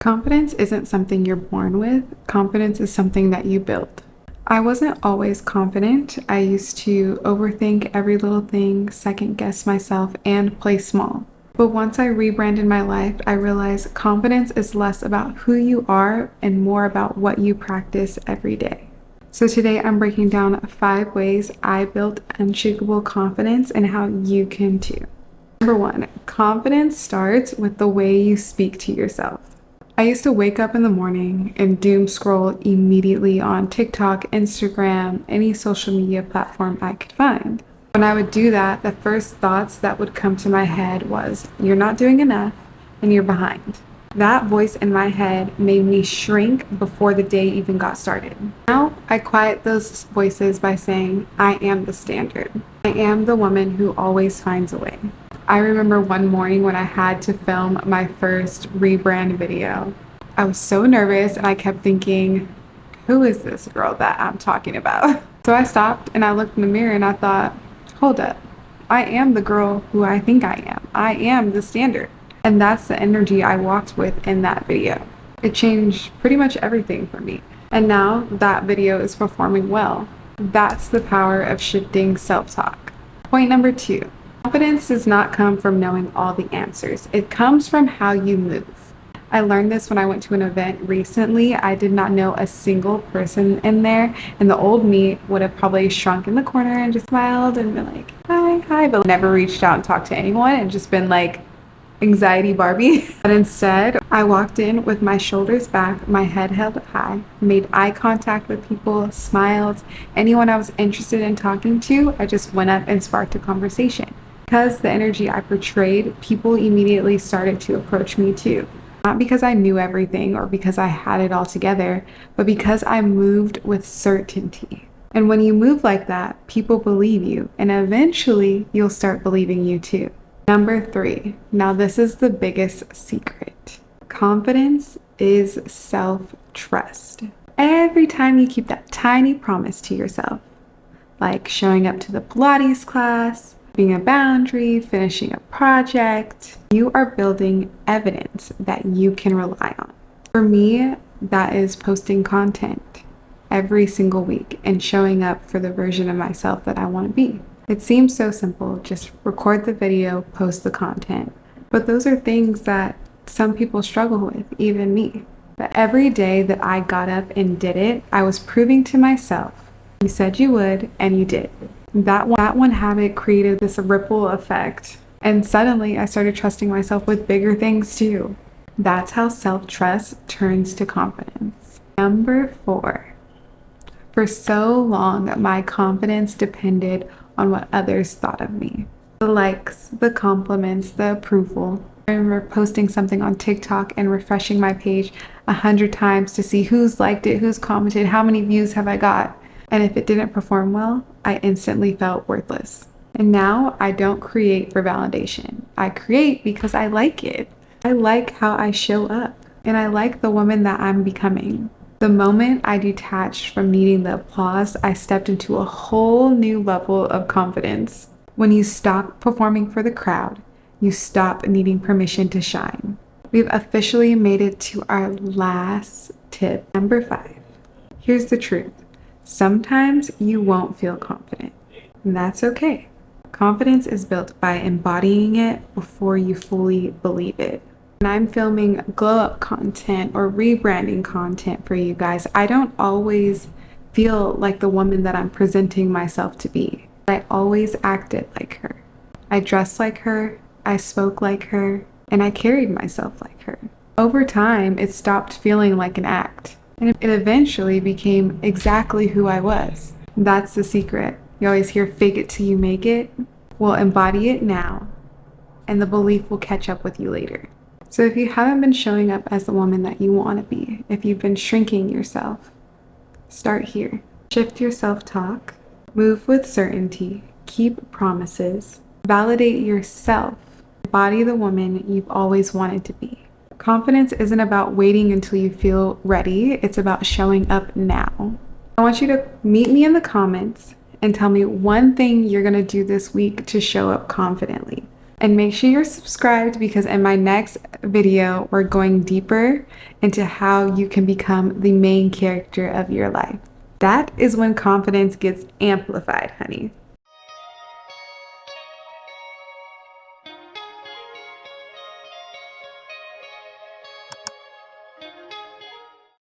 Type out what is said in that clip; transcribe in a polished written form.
Confidence isn't something you're born with. Confidence is something that you build. I wasn't always confident. I used to overthink every little thing, second guess myself, and play small. But once I rebranded my life, I realized confidence is less about who you are and more about what you practice every day. So today I'm breaking down 5 ways I built unshakable confidence and how you can too. Number 1, confidence starts with the way you speak to yourself. I used to wake up in the morning and doom scroll immediately on TikTok, Instagram, any social media platform I could find. When I would do that, the first thoughts that would come to my head was, you're not doing enough and you're behind. That voice in my head made me shrink before the day even got started. Now I quiet those voices by saying, I am the standard. I am the woman who always finds a way. I remember one morning when I had to film my first rebrand video. I was so nervous and I kept thinking, who is this girl that I'm talking about? So I stopped and I looked in the mirror and I thought, hold up, I am the girl who I think I am. I am the standard. And that's the energy I walked with in that video. It changed pretty much everything for me. And now that video is performing well. That's the power of shifting self-talk. Point number 2. Confidence does not come from knowing all the answers. It comes from how you move. I learned this when I went to an event recently. I did not know a single person in there, and the old me would have probably shrunk in the corner and just smiled and been like, hi, but never reached out and talked to anyone and just been like, anxiety Barbie. But instead, I walked in with my shoulders back, my head held high, made eye contact with people, smiled. Anyone I was interested in talking to, I just went up and sparked a conversation. Because the energy I portrayed, people immediately started to approach me too. Not because I knew everything or because I had it all together, but because I moved with certainty. And when you move like that, people believe you, and eventually you'll start believing you too. Number 3, now this is the biggest secret. Confidence is self-trust. Every time you keep that tiny promise to yourself, like showing up to the Pilates class, being a boundary, finishing a project, you are building evidence that you can rely on. For me, that is posting content every single week and showing up for the version of myself that I want to be. It seems so simple, just record the video, post the content. But those are things that some people struggle with, even me. But every day that I got up and did it, I was proving to myself, you said you would, and you did. That one habit created this ripple effect. And suddenly I started trusting myself with bigger things too. That's how self-trust turns to confidence. Number 4. For so long, my confidence depended on what others thought of me. The likes, the compliments, the approval. I remember posting something on TikTok and refreshing my page 100 times to see who's liked it, who's commented, how many views have I got. And if it didn't perform well, I instantly felt worthless. And now I don't create for validation. I create because I like it. I like how I show up. And I like the woman that I'm becoming. The moment I detached from needing the applause, I stepped into a whole new level of confidence. When you stop performing for the crowd, you stop needing permission to shine. We've officially made it to our last tip. Number 5. Here's the truth. Sometimes you won't feel confident, and that's okay. Confidence is built by embodying it before you fully believe it. When I'm filming glow up content or rebranding content for you guys, I don't always feel like the woman that I'm presenting myself to be. I always acted like her. I dressed like her, I spoke like her, and I carried myself like her. Over time, it stopped feeling like an act. And it eventually became exactly who I was. That's the secret. You always hear fake it till you make it. Well, embody it now, and the belief will catch up with you later. So if you haven't been showing up as the woman that you want to be, if you've been shrinking yourself, start here. Shift your self-talk, move with certainty, keep promises, validate yourself, embody the woman you've always wanted to be. Confidence isn't about waiting until you feel ready. It's about showing up now. I want you to meet me in the comments and tell me one thing you're going to do this week to show up confidently. And make sure you're subscribed because in my next video, we're going deeper into how you can become the main character of your life. That is when confidence gets amplified, honey.